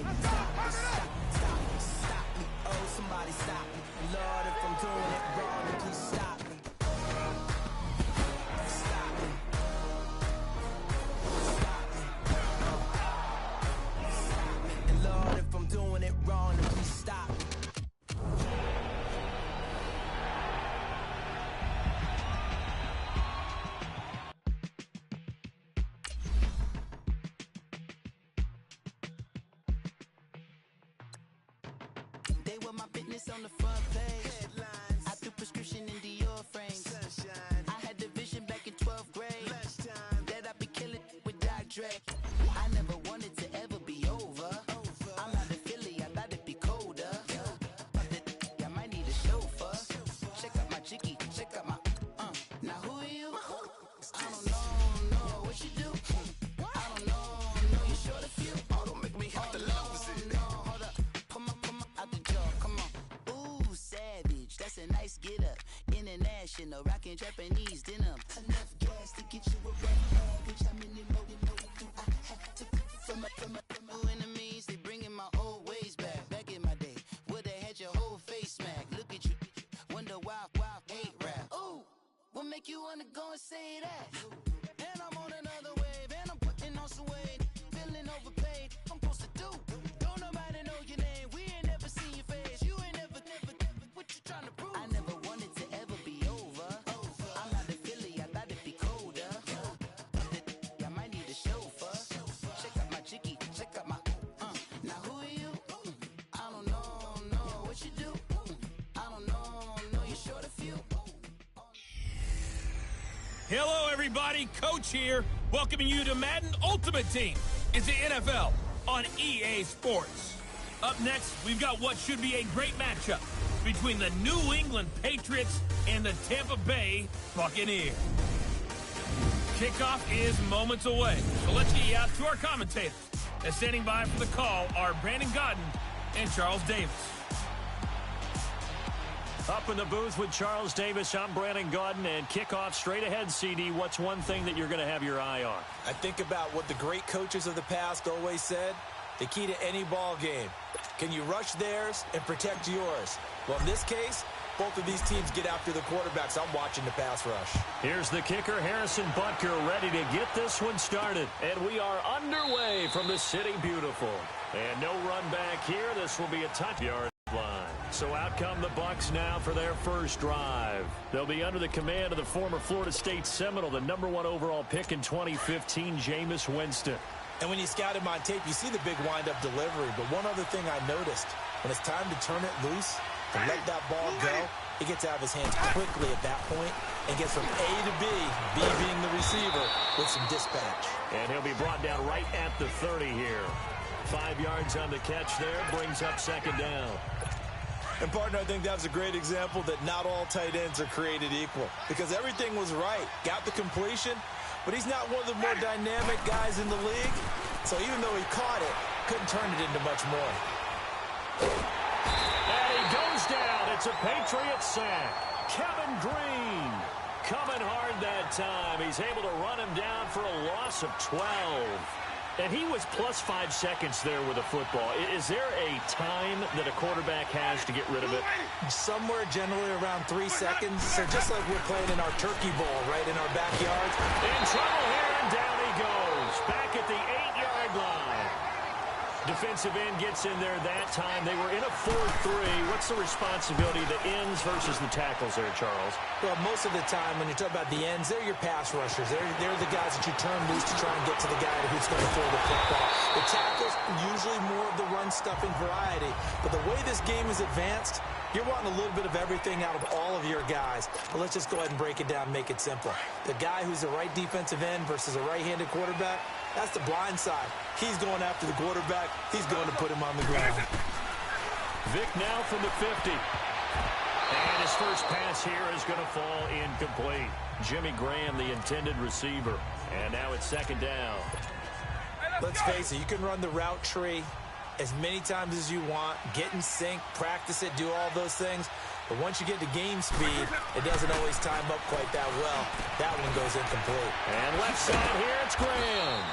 Stop me, stop me, stop me. Oh, somebody stop me. Lord, if I'm doing it wrong, then please stop me. Stop me. Stop me. Stop me. And Lord, if I'm doing it wrong, then please stop me. They were my business on the front page. Headlines. I threw prescription in Dior frames. Sunshine. I had the vision back in 12th grade. Lunchtime. That I'd be killing with Doc Dre. I never wanted to ever be over. I'm not a Philly, I thought it'd be colder. I might need a chauffeur. Check out my chicky, check out my Now who are you? I don't know what you do. I don't know you short a few. Oh, don't make me have to lose it. No, hold up. Come on, out the jaw, come on. Ooh, savage, that's a nice get up. International, rockin' Japanese denim. Enough gas to get you a red package. How many more you know do I have to from my enemies? They bringing my old ways back. Back in my day, where they had your whole face smacked. Look at you, wonder why hate rap. Ooh, what make you wanna go and say that? And I'm on another wave, and I'm putting on some weight. Feeling overpaid, I'm supposed to do. Don't nobody know your name, we ain't never seen your face. You ain't never, what you trying to prove? I never wanted to ever be over. I'm not a Philly, I thought it'd be colder. I might need a chauffeur. Check out my chicky, check out my Now who are you? I don't know what you do. I don't know you're short a few. Hello, everybody. Coach here, welcoming you to Madden Ultimate Team. It's the NFL on EA Sports. Up next, we've got what should be a great matchup between the New England Patriots and the Tampa Bay Buccaneers. Kickoff is moments away, so let's get you out to our commentators. And standing by for the call are Brandon Godden and Charles Davis. Up in the booth with Charles Davis, I'm Brandon Godden, and kickoff straight ahead, CD. What's one thing that you're going to have your eye on? I think about what the great coaches of the past always said. The key to any ball game. Can you rush theirs and protect yours? Well, in this case, both of these teams get after the quarterbacks. I'm watching the pass rush. Here's the kicker, Harrison Butker, ready to get this one started. And we are underway from the City Beautiful. And no run back here. This will be a touchdown line. So out come the Bucs now for their first drive. They'll be under the command of the former Florida State Seminole, the #1 overall pick in 2015, Jameis Winston. And when you scout him on tape, you see the big wind-up delivery. But one other thing I noticed, when it's time to turn it loose, to let that ball go, he gets out of his hands quickly at that point and gets from A to B, B being the receiver, with some dispatch. And he'll be brought down right at the 30 here. 5 yards on the catch there, brings up second down. And, partner, I think that was a great example that not all tight ends are created equal. Because everything was right. Got the completion, but he's not one of the more dynamic guys in the league. So even though he caught it, couldn't turn it into much more. And he goes down. It's a Patriot sack. Kevin Green coming hard that time. He's able to run him down for a loss of 12. And he was plus 5 seconds there with a football. Is there a time that a quarterback has to get rid of it? Somewhere generally around 3 seconds. So just like we're playing in our turkey bowl right in our backyard. In trouble here, and down he goes. Back at the 8-yard line. Defensive end gets in there that time. They were in a 4-3. What's the responsibility of the ends versus the tackles there, Charles? Well, most of the time when you talk about the ends, they're your pass rushers. They're the guys that you turn loose to try and get to the guy who's going to throw the football. The tackles, usually more of the run-stuffing variety. But the way this game is advanced, you're wanting a little bit of everything out of all of your guys. But let's just go ahead and break it down and make it simple. The guy who's the right defensive end versus a right-handed quarterback, that's the blind side. He's going after the quarterback. He's going to put him on the ground. Vic now from the 50. And his first pass here is going to fall incomplete. Jimmy Graham, the intended receiver. And now it's second down. Let's face it, you can run the route tree as many times as you want, get in sync, practice it, do all those things. But once you get to game speed, it doesn't always time up quite that well. That one goes incomplete. And left side here, it's Graham.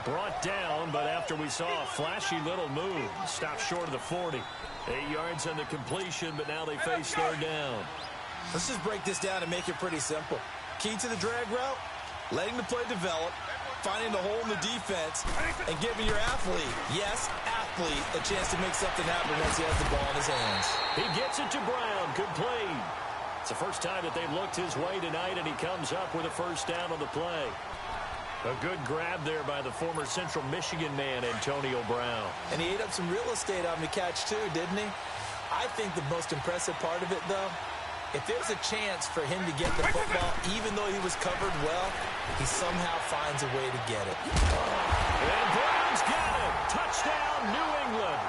Brought down, but after we saw a flashy little move, stopped short of the 40. 8 yards on the completion, but now they face third down. Let's just break this down and make it pretty simple. Key to the drag route, letting the play develop, finding the hole in the defense, and giving your athlete, yes, athlete, a chance to make something happen once he has the ball in his hands. He gets it to Brown, complete. It's the first time that they've looked his way tonight, and he comes up with a first down on the play. A good grab there by the former Central Michigan man, Antonio Brown. And he ate up some real estate on the catch, too, didn't he? I think the most impressive part of it, though, if there's a chance for him to get the football, even though he was covered well, he somehow finds a way to get it. And Brown's got it. Touchdown, New England.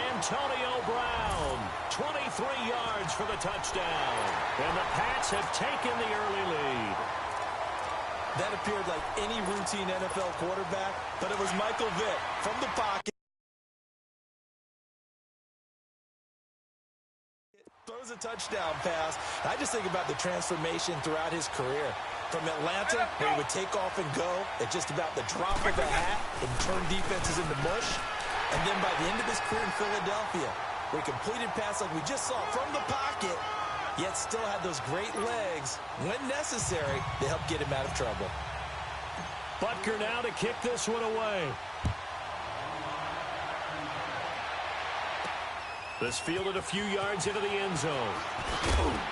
Antonio Brown, 23 yards for the touchdown. And the Pats have taken the early lead. That appeared like any routine NFL quarterback, but it was Michael Vick from the pocket. Throws a touchdown pass. I just think about the transformation throughout his career. From Atlanta, where he would take off and go at just about the drop of a hat and turn defenses into mush. And then by the end of his career in Philadelphia, where he completed passes like we just saw from the pocket, yet still had those great legs, when necessary, to help get him out of trouble. Butker now to kick this one away. This fielded a few yards into the end zone.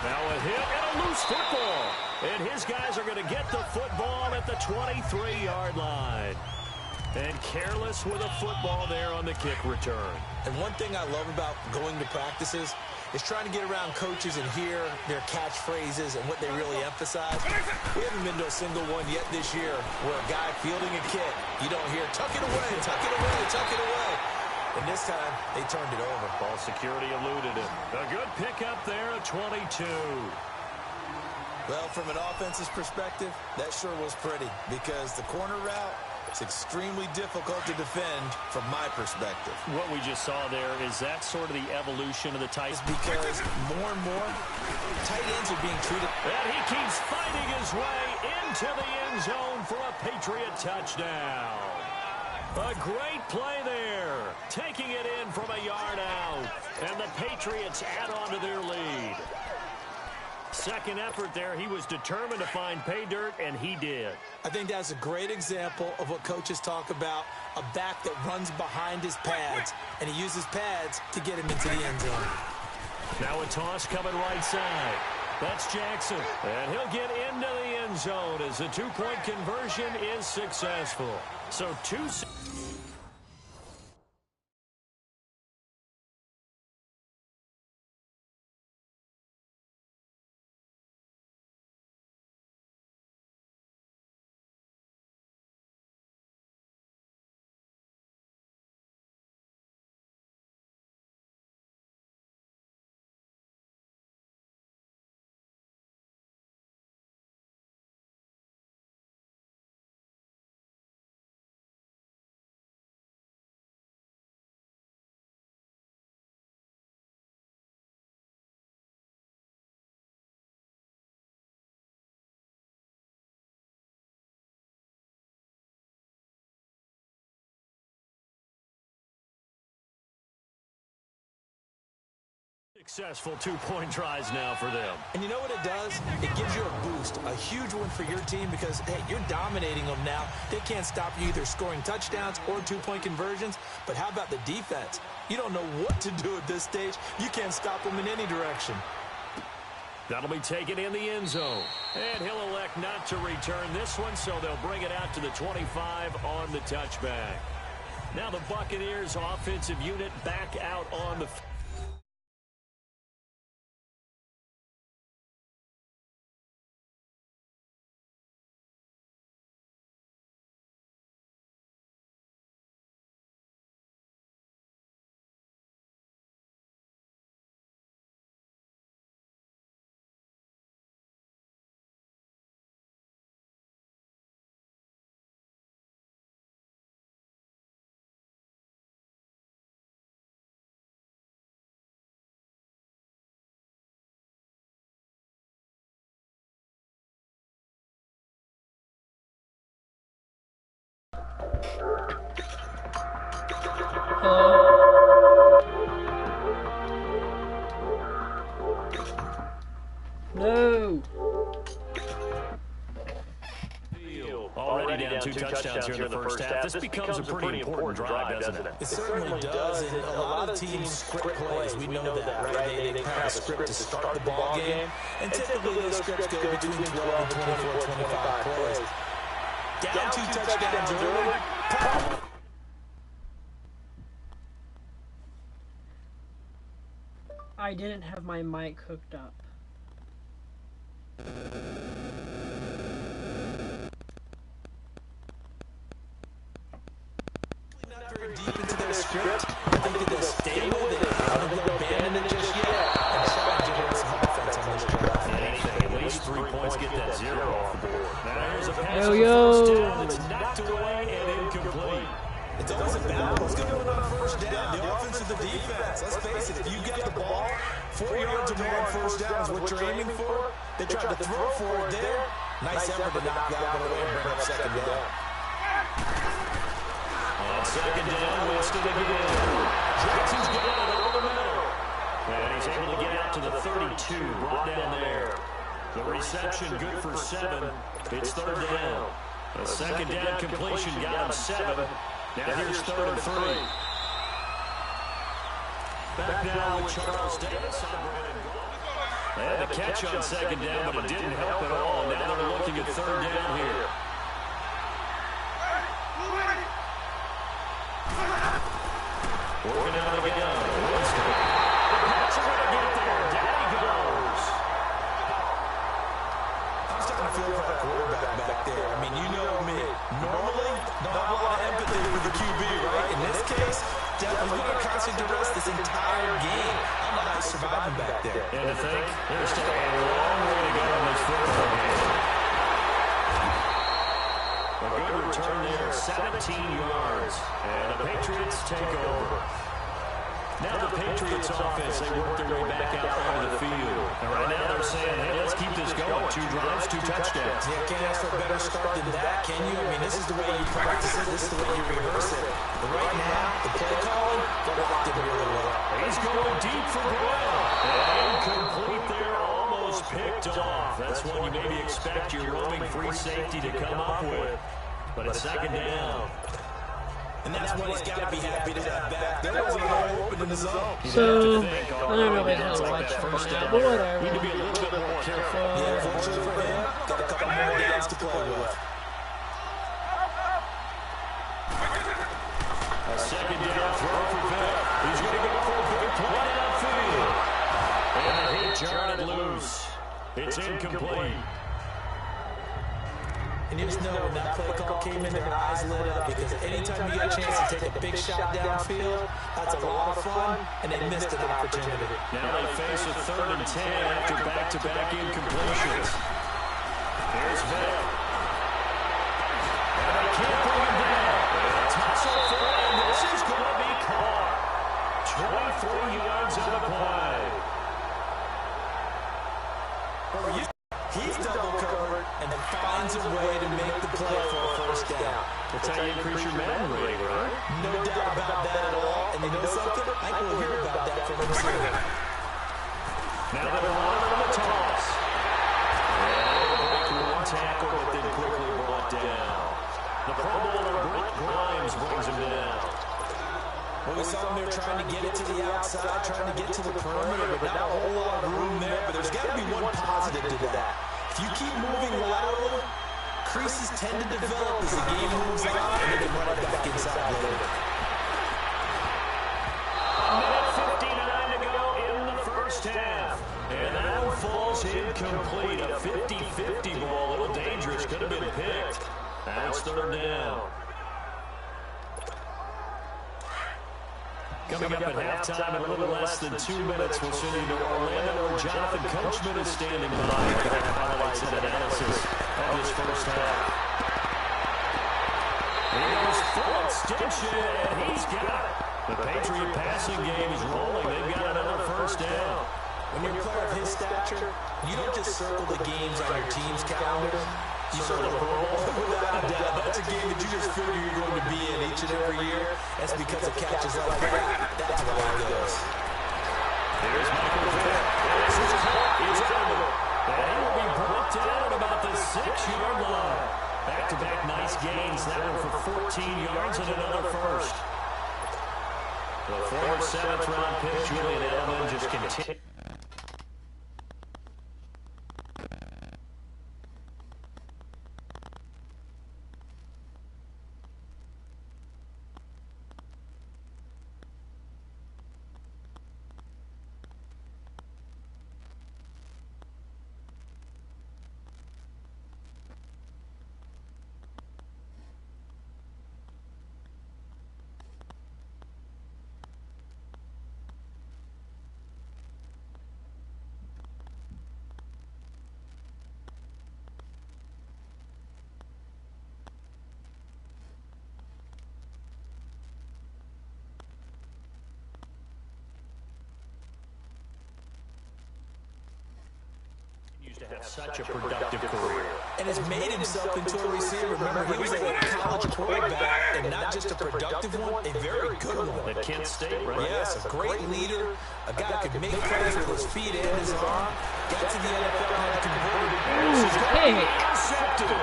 Now a hit and a loose football. And his guys are going to get the football at the 23-yard line. And careless with a football there on the kick return. And one thing I love about going to practices is trying to get around coaches and hear their catchphrases and what they really emphasize. We haven't been to a single one yet this year where a guy fielding a kick, you don't hear, tuck it away, tuck it away, tuck it away. And this time, they turned it over. Ball security eluded it. A good pickup there at 22. Well, from an offense's perspective, that sure was pretty because the corner route, it's extremely difficult to defend from my perspective. What we just saw there, is that sort of the evolution of the tight end? Because more and more, tight ends are being treated. And he keeps fighting his way into the end zone for a Patriot touchdown. A great play there, taking it in from a yard out. And the Patriots add on to their lead. Second effort there, he was determined to find pay dirt, and he did. I think that's a great example of what coaches talk about, a back that runs behind his pads, and he uses pads to get him into the end zone. Now a toss coming right side. That's Jackson, and he'll get into the end zone as the two-point conversion is successful. So two... Successful two-point tries now for them. And you know what it does? It gives you a boost, a huge one for your team because, hey, you're dominating them now. They can't stop you either scoring touchdowns or two-point conversions. But how about the defense? You don't know what to do at this stage. You can't stop them in any direction. That'll be taken in the end zone. And he'll elect not to return this one, so they'll bring it out to the 25 on the touchback. Now the Buccaneers offensive unit back out on the field. No. Already down two touchdowns here in the first half. This becomes a pretty important drive, doesn't it? It certainly does, and a lot of teams script plays. We know that, right? They have a script to start the ball game, and typically those scripts go between 12 and 24, 25 plays. Down two touchdowns early. I didn't have my mic hooked up. Not very deep into their script. I think they're stable. They haven't abandoned it just yet. And try to generate some offense on this drive. Anything, at least 3 points, get that 0 off the board. Now here's a pass Yo, on yo. first down. It's knocked away and incomplete. It's always a battle. Who's going to win on first down? The offense or the defense? Let's face it, if you get the ball 4 yards or more on first down is what you're aiming for. They tried to throw for it there. Nice effort to knock that one away and bring up second down. On second down, Winston again. Jackson's got it over the middle. And he's able to get out to the 32, brought down there. The reception good for 7. It's third down. A second down completion got him 7. Now here's third and 3. Back now with Charles Davis. They had a catch on second down, but it didn't help at all. Now they're looking at third down here. Working out again. Winston. The Pats are going to get there. Down he goes. I'm starting to feel for that quarterback back there. I mean, you know me. Normally, don't have a lot of empathy for the QB, right? In this case, definitely going to constant duress this entire game. I don't know how he's surviving back there. And to think, there's still a long way to go in this football game. A good return there, 17 yards. And the Patriots take over. Now the Patriots offense, they work their way back out onto the field. And right now they're saying, hey, let's keep this going. 2 drives, 2 touchdowns. Yeah, can't ask for a better start than that, can you? I mean, this is the way you practice it. This is the way you rehearse it. But right now, the play calling, they're locked in really well. He's going deep for Brown. And incomplete there, almost picked off. That's one you maybe expect your roaming free safety to come up with. But it's second down. And that's when he's got to be happy to have back. There wasn't a hole open in the zone. So, I don't really have to watch for now, but whatever. Need to be a little bit more careful. Yeah, fortunately for him, got a couple more downs to play with. A second down throw for Vick. He's going to go for a big play downfield. And the hit jarred loose. It's incomplete. And you just know when that play call came in, their eyes lit up because anytime you get a chance to take a big shot downfield, that's a lot of fun, and they missed an opportunity. Now they face a 3rd and 10 after back-to-back incompletions. Here's Vick. And they can't bring him down. Tussle for it, and this is going to be caught. 23 yards on the play. He's double covered and finds a way to make the play for a first down. That's how you increase your Madden rating, right? No doubt about that at all. And you know something? I think we'll hear about that from him soon. Now they're on the toss. And break one tackle, but then quickly brought down. The Pro Bowler, Brent Grimes, brings him down. Well, we saw him there trying to get it to the outside, trying to get to the perimeter, but not a whole lot of room there. But there's got to be one positive to that. If you keep moving laterally, creases tend to develop as the game moves on, and they can run it back inside later. A minute 59 to go in the first half. And that one falls incomplete. A 50-50 ball, a little dangerous, could have been picked. Now it's third down. Coming up at halftime in a little less than 2 minutes, we'll send you to Orlando, where Jonathan Coachman is standing by for the highlights and analysis of this first half. He goes full extension, and he's got it. The Patriot passing game is rolling. They've got another first down. When you're a player of his stature, you don't just circle the games on your team's calendar. You sort of without a doubt. That's a game that you just figure you're going to be in each and every year. That's because of catches like that. That's why it goes. Here's Michael Vick. This is caught. He's out of it. And he will be brought down at about the 6-yard line. Back-to-back nice gains. That one for 14 yards and another first. The former 7th-round pick, Julian Edelman, just continues. To have such a productive career. And has made himself into a receiver. Remember, he was a college quarterback, and not just a productive one, a very good one. At Kent State, right? Yes, a great leader, a guy who could make plays with his feet and his arm. Got to the NFL and converted. Intercepted.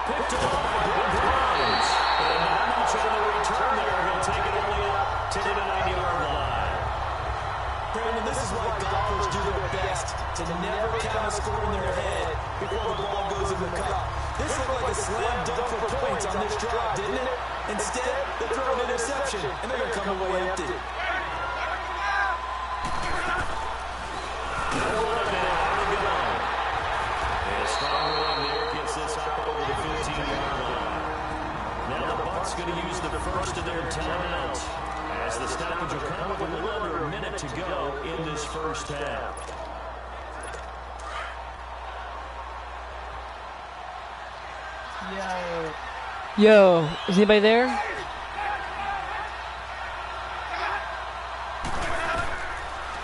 Picked off by the Browns. And not much on the return there. He'll take it only up to the 9-yard line. Brandon, this is why golfers do their best to never count a score in their head before the ball goes in the cup. This looked like a slam dunk for points on this drive, didn't it? Instead, they throw an interception, and they're going to come away empty. And a strong run there gets this up over the 15-yard line. Now the Bucs going to use the first of their timeouts, as the stoppage will come with a little under a minute to go in this first half. Yo, is anybody there?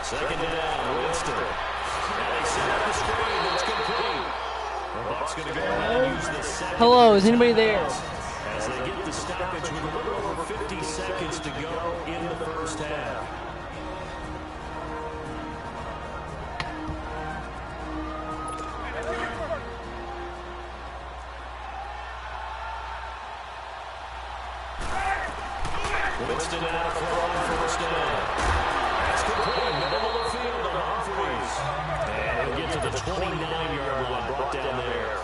Second down, Winston. And they set up the screen. It's complete. The Bucs going to go ahead and use the second. Hello, is anybody there? As they get the stoppage with a little over 50 seconds to go in the first half. Winston out of throw on first down. That's complete. Middle of the field to Humphries. And he'll get to the 29-yard line. Brought down there.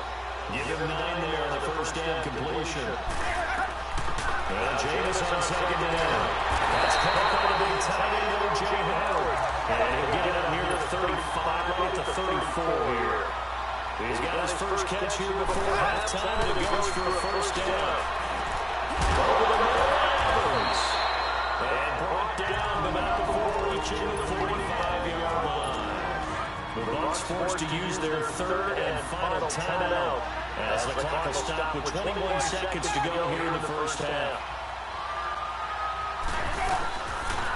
Give him 9 there on the first down completion. And Jameis on second down. That's caught by the big tight end, O.J. Howard. And he'll get it up near the 35, right at the 34 here. He's got his first catch here before halftime, and it goes for a first down. Over the middle. And brought down about before reaching the 45-yard line. The Bucs forced to use their third and final timeout as the clock will stop with 21 seconds to go here in the first half.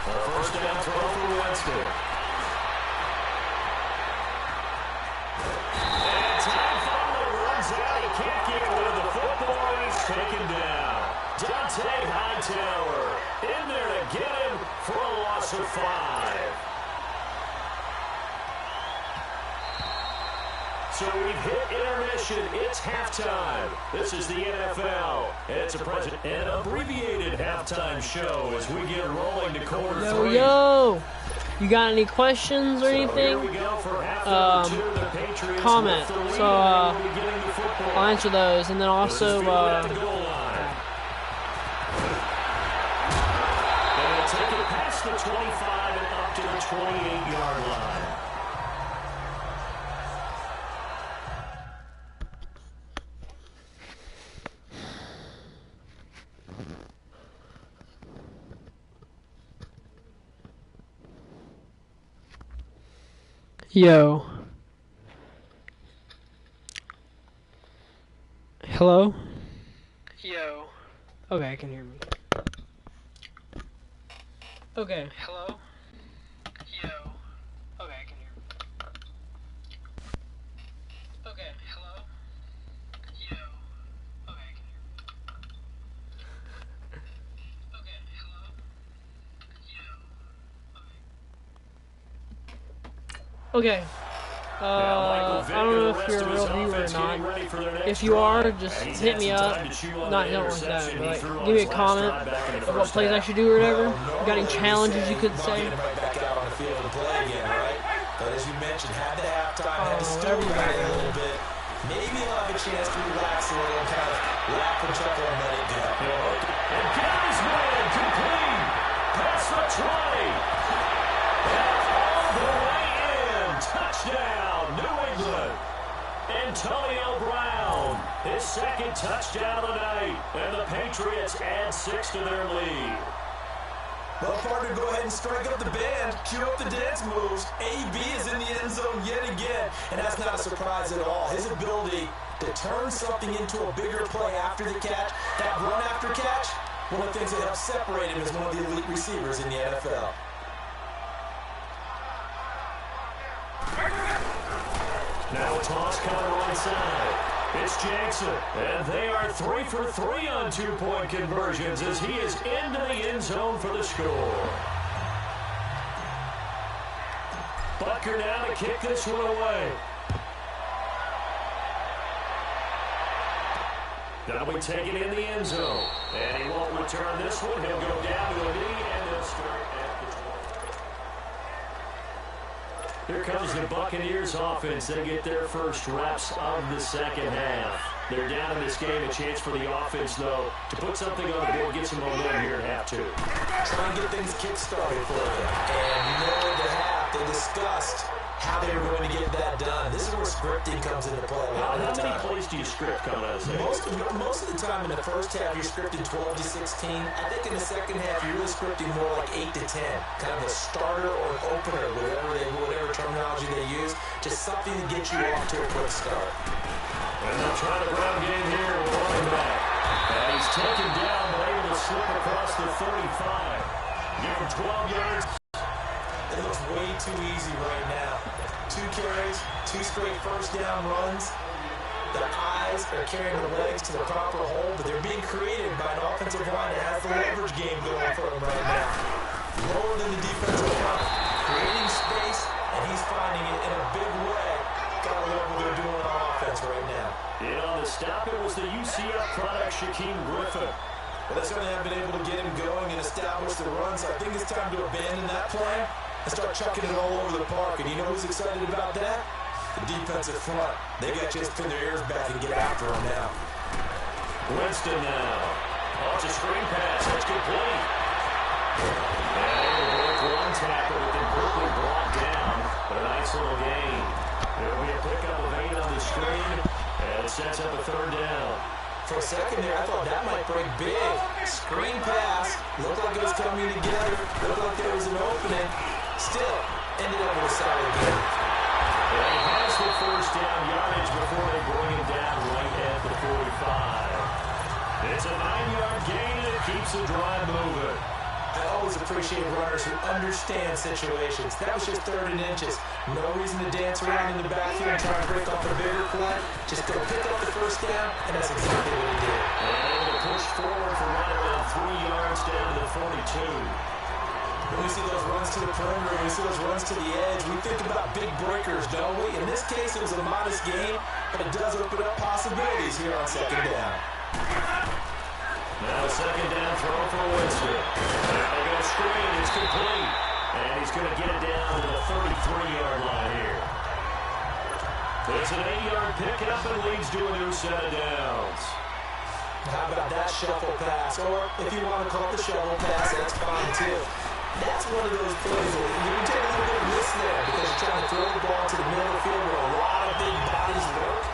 A first down throw for Winston. And time finally runs out. He can't get rid of the football. He's taken down. Dante Hightower in there to get him for a loss of 5. So we've hit intermission. It's halftime. This is the NFL. And it's an abbreviated halftime show as we get rolling to quarter 3. Yo, you got any questions or anything? Comment. So I'll answer those, and then also take it past the 25 and up to the 28-yard line. Yo. Hello? Yo. Okay, I can hear me. Okay. Hello? Yo. Okay, I can hear me. Okay, hello? Okay. I don't know if you're a real viewer or not. If you are, just hit me up. Not like that, but like, give me a comment of what plays I should do or whatever. You got any challenges you could say? But as you mentioned, had the halftime, had to stir it a little bit. Maybe he'll have a chance to relax a little and kind of laugh and chuckle and let it go. And Gary's man complete. Past the 20. And all the way in. Touchdown, New England. Antonio Brown, his second touchdown of the night. And the Patriots add 6 to their lead. Well, partner, go ahead and strike up the band, cue up the dance moves. AB is in the end zone yet again, and that's not a surprise at all. His ability to turn something into a bigger play after the catch, that run after catch, one of the things that helps separate him as one of the elite receivers in the NFL. Now a toss coming right side. It's Jackson, and they are 3 for 3 on 2-point conversions as he is into the end zone for the score. Butker now to kick this one away. That'll be taken in the end zone, and he won't return this one. He'll go down to a knee, and they'll start at the 20. Here comes the Buccaneers offense. They get their first reps of the second half. They're down in this game. A chance for the offense, though, to put something on the board, get some momentum here at half 2. Try and get things kick-started for them. And you know at the half, they discussed how they were going to get that done. This is where scripting comes into play. How many plays do you script coming out of the second? Most of the time in the first half, you're scripting 12 to 16. I think in the second half, you're really scripting more like 8 to 10. Kind of a starter or an opener, whatever terminology they use. Just something to get you off to a quick start. And they'll try the run game here with running back. And he's taken down, but able to slip across the 35. Give him 12 yards. It looks way too easy right now. 2 carries, 2 straight first down runs. The eyes are carrying the legs to the proper hole, but they're being created by an offensive line that has the leverage game going for them right now. Lower than the defensive front, creating space, and he's finding it in a big way. Gotta love what they're doing on offense right now. And on the stop, it was the UCF product, Shaquem Griffin. Well, they certainly have been able to get him going and establish the run, so I think it's time to abandon that play and start chucking it all over the park. And you know who's excited about that? The defensive front. They got to just pin their ears back and get after him now. Winston now. Oh, it's a screen pass. That's complete. And able to break one tackle, but then quickly brought down. But a nice little gain. There'll be a pickup of 8 on the screen, and it sets up a third down. For a second there, I thought that might break big. Screen pass. Looked like it was coming together. Looked like there was an opening. Still, ended up with a solid game. And he has the first down yardage before they bring him down right at the 45. It's a 9-yard gain, and it keeps the drive moving. I always appreciate runners who understand situations. That was just 3rd and inches. No reason to dance around in the backfield and try to break off a bigger play. Just go pick up the first down, and that's exactly what he did. And able to push forward for right around 3 yards down to the 42. When we see those runs to the perimeter, when we see those runs to the edge, we think about big breakers, don't we? In this case, it was a modest gain, but it does open up possibilities here on second down. Now a second down throw for Winston. There they go screen. It's complete. And he's going to get it down to the 33-yard line here. It's an 8-yard pickup and leads to a new set of downs. How about that shuffle pass? Or if you want to call it the shovel pass, that's fine too. That's one of those plays that you can take a little bit of risk there because you're trying to throw the ball to the middle of the field where a lot of big bodies work.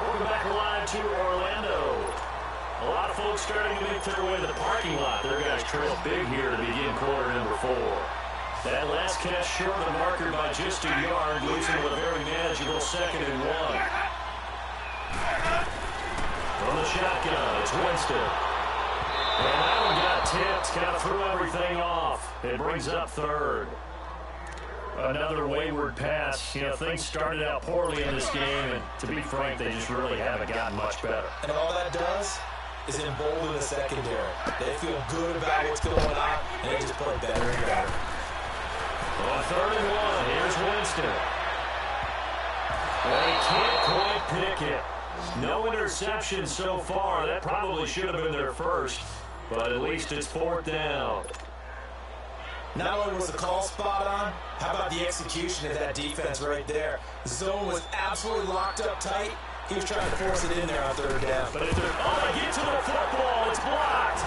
Welcome back live to Orlando. A lot of folks starting to make their way to the parking lot. Their guys trail big here to begin quarter number 4. That last catch short of the marker by just a yard, leaves him with a very manageable 2nd and 1. From the shotgun, it's Winston. And that one got tipped, kind of threw everything off. It brings up 3rd. Another wayward pass. You know, things started out poorly in this game, and to be frank, they just really haven't gotten much better. And all that does is embolden the secondary. They feel good about what's going on, and they just play better and better. On 3rd and 1, here's Winston. They can't quite pick it. No interception so far. That probably should have been their first, but at least it's 4th down. Not only was the call spot on, how about the execution of that defense right there? The zone was absolutely locked up tight. He was trying to force it in there on 3rd down. But if they get to the football, it's blocked.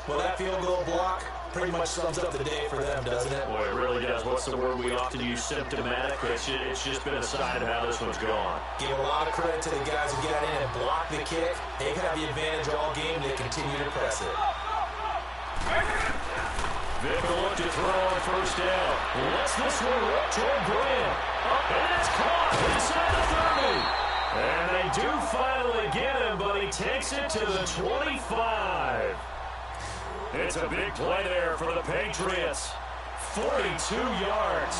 Well, that field goal block pretty much sums up the day for them, doesn't it? Boy, it really does. What's the word we often use? Symptomatic. It's just been a sign of how this one's gone. Give a lot of credit to the guys who got in and blocked the kick. They've had the advantage all game. They continue to press it. Vick will look to throw on 1st down. Lets this one look toward Graham. And it's caught inside the 30. And they do finally get him, but he takes it to the 25. It's a big play there for the Patriots. 42 yards.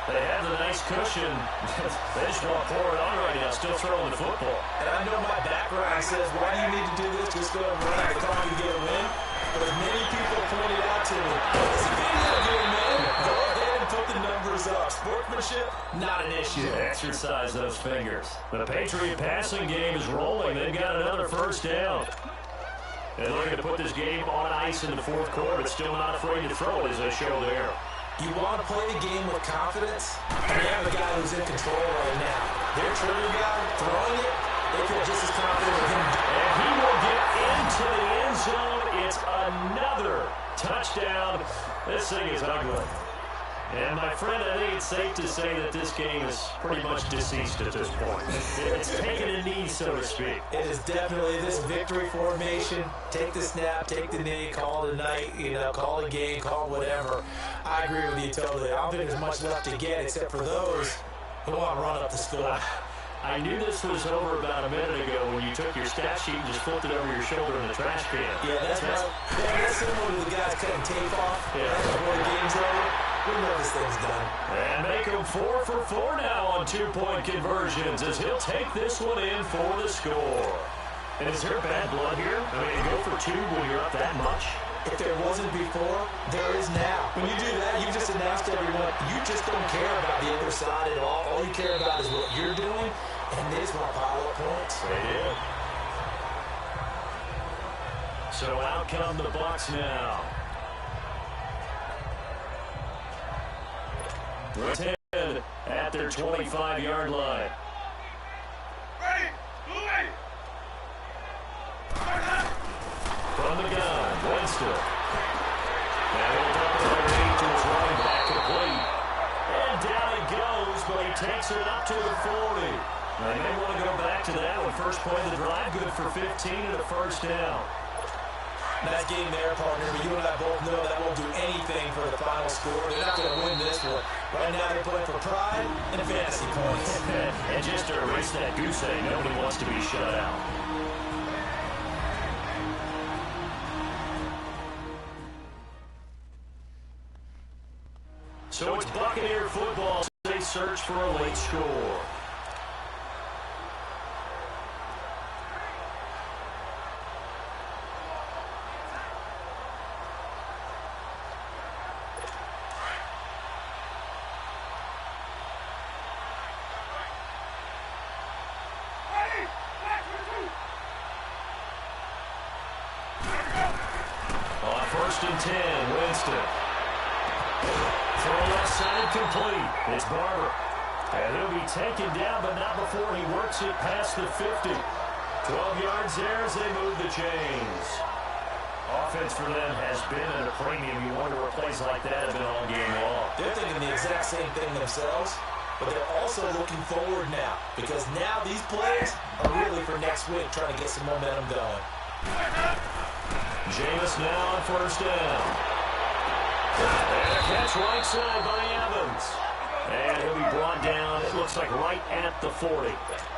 They have the nice cushion. They just want to pour it on right now, still throwing the football. And I know my background says, why do you need to do this? Just go and run the clock and get a win. But as many people pointed out to me, it's a video game, man. Go ahead and put the numbers up. Sportsmanship, not an issue. Exercise those fingers. The Patriot passing game is rolling. They've got another 1st down. And looking to put this game on ice in the 4th quarter, but still not afraid to throw it, as they show there. You want to play the game with confidence, and they have a guy who's in control right now. Their trigger guy throwing it, they feel just as confident with him. And he will get into the end zone. It's another touchdown. This thing is ugly. And, my friend, I think it's safe to say that this game is pretty much deceased at this point. It's taken a knee, so to speak. It is definitely this victory formation. Take the snap, take the knee, call it a night, call it a game, call it whatever. I agree with you totally. I don't think there's much left to get except for those who want to run up the score. I knew this was over about a minute ago when you took your stat sheet and just flipped it over your shoulder in the trash can. Yeah, that's similar to the guys cutting tape off. Yeah. Before the game's over. We know this thing's done. And make him 4 for 4 now on 2-point conversions as he'll take this one in for the score. And is there bad blood here? I mean, you go for 2 when you're up that much? If there wasn't before, there is now. When you do that, you just announced to everyone, you just don't care about the other side at all. All you care about is what you're doing, and they just want to pile up points. They did. So out come the Bucs now. With 10 at their 25-yard line. From the gun, Winston. Now he'll dump it underneath to his running back, complete. And down it goes, but he takes it up to the 40. They may want to go back to that one. First play of the drive, good for 15 and a 1st down. Nice game there, partner, but you and I both know that won't do anything for the final score. They're not going to win this one. Right now they're playing for pride and fantasy points. And just to erase that goose egg, nobody wants to be shut out. So it's Buccaneer football. They search for a late score. On 1st and 10, Winston. Throw left side complete. It's Barber. And he'll be taken down, but not before he works it past the 50. 12 yards there as they move the chains. Offense for them has been at a premium. You wonder what plays like that have been all game long. They're thinking the exact same thing themselves, but they're also looking forward now, because now these plays are really for next week, trying to get some momentum going. Jameis now on 1st down. And a catch right side by Evans. And he'll be brought down, it looks like right at the 40.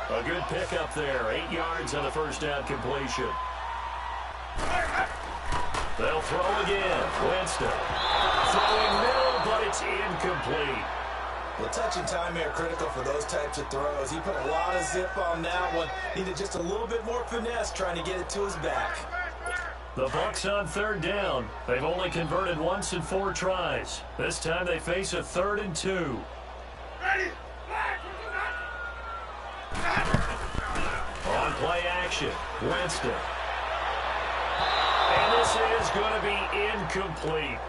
A good pickup there, 8 yards on the 1st down completion. They'll throw again. Winston. Throwing middle, but it's incomplete. Well, touch and time here critical for those types of throws. He put a lot of zip on that one. Needed just a little bit more finesse trying to get it to his back. The Bucs on 3rd down. They've only converted once in 4 tries. This time they face a 3rd and 2. Ready? On play action, Winston. And this is going to be incomplete.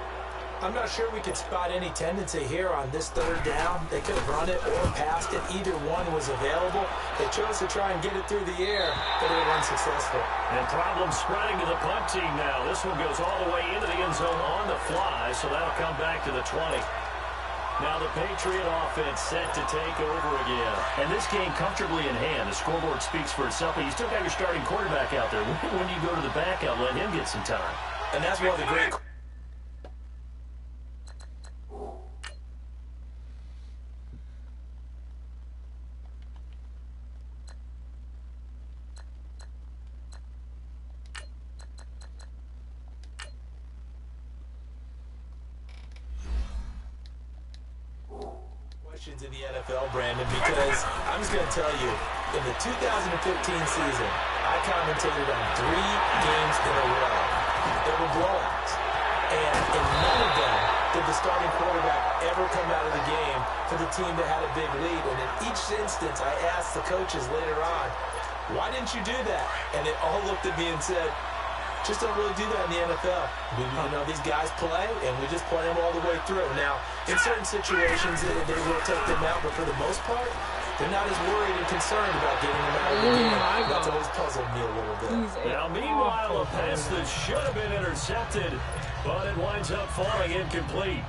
I'm not sure we could spot any tendency here on this 3rd down. They could have run it or passed it. Either one was available. They chose to try and get it through the air, but they were unsuccessful. And problems spreading to the punt team now. This one goes all the way into the end zone on the fly, so that'll come back to the 20. Now the Patriot offense set to take over again. And this game comfortably in hand. The scoreboard speaks for itself, but you still got your starting quarterback out there. When you go to the backup, let him get some time. And that's one of the great questions in the NFL, Brandon, because I'm just going to tell you, in the 2015 season, I commentated on 3 games in a row. They were blowouts. And in none of them did the starting quarterback ever come out of the game for the team that had a big lead. And in each instance, I asked the coaches later on, why didn't you do that? And they all looked at me and said, just don't really do that in the NFL. You know, these guys play, and we just play them all the way through. Now, in certain situations, they will take them out, but for the most part, they're not as worried and concerned about getting them out of the game. That's always puzzled me a little bit. Now, meanwhile, a pass that should have been intercepted, but it winds up falling incomplete.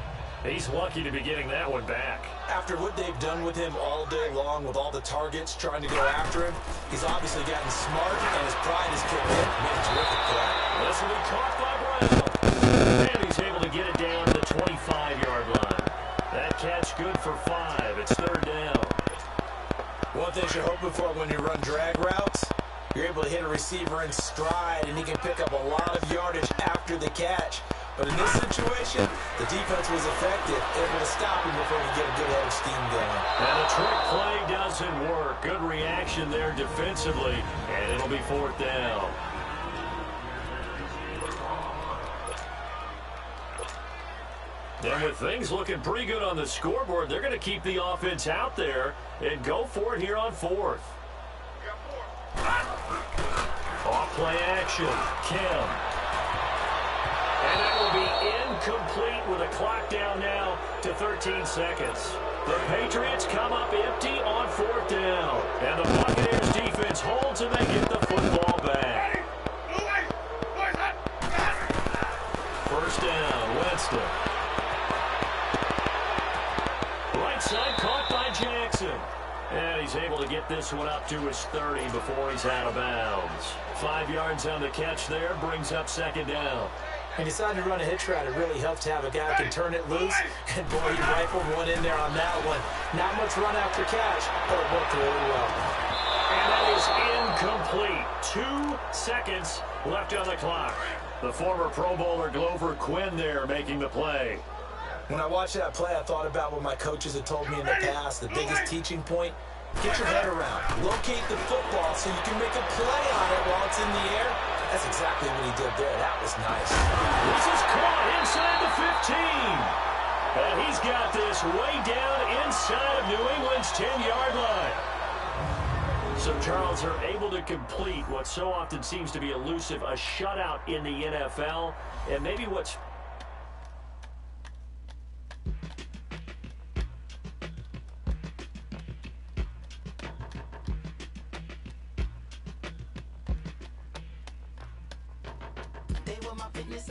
He's lucky to be getting that one back. After what they've done with him all day long with all the targets trying to go after him, he's obviously gotten smart, and his pride has kicked in. Made a terrific play. This will be caught by Brown. And he's able to get it down to the 25-yard line. That catch good for 5. It's 3rd down. One thing you're hoping for when you run drag routes, you're able to hit a receiver in stride, and he can pick up a lot of yardage after the catch. But in this situation, the defense was effective, able to stop him before he get a good head of steam going. And the trick play doesn't work. Good reaction there defensively, and it'll be 4th down. And with things looking pretty good on the scoreboard, they're going to keep the offense out there and go for it here on 4th. Off play action, Kim. And that will be incomplete with a clock down now to 13 seconds. The Patriots come up empty on 4th down. And the Buccaneers defense holds and they get the football back. 1st down, Winston. Right side caught by Jackson. And he's able to get this one up to his 30 before he's out of bounds. 5 yards on the catch there, brings up 2nd down. He decided to run a hitch route. It really helps to have a guy who can turn it loose. And boy, he rifled one in there on that one. Not much run after catch, but it worked really well. And that is incomplete. 2 seconds left on the clock. The former Pro Bowler Glover Quinn there making the play. When I watched that play, I thought about what my coaches had told me in the past. The biggest teaching point, get your head around. Locate the football so you can make a play on it while it's in the air. That's exactly what he did there. That was nice. This is caught inside the 15. And he's got this way down inside of New England's 10-yard line. So Charles are able to complete what so often seems to be elusive, a shutout in the NFL. And maybe what's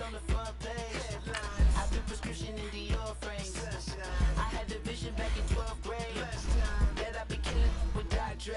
on the front page. I threw prescription in Dior frames. I had the vision back in 12th grade that I'd be killing with Dre.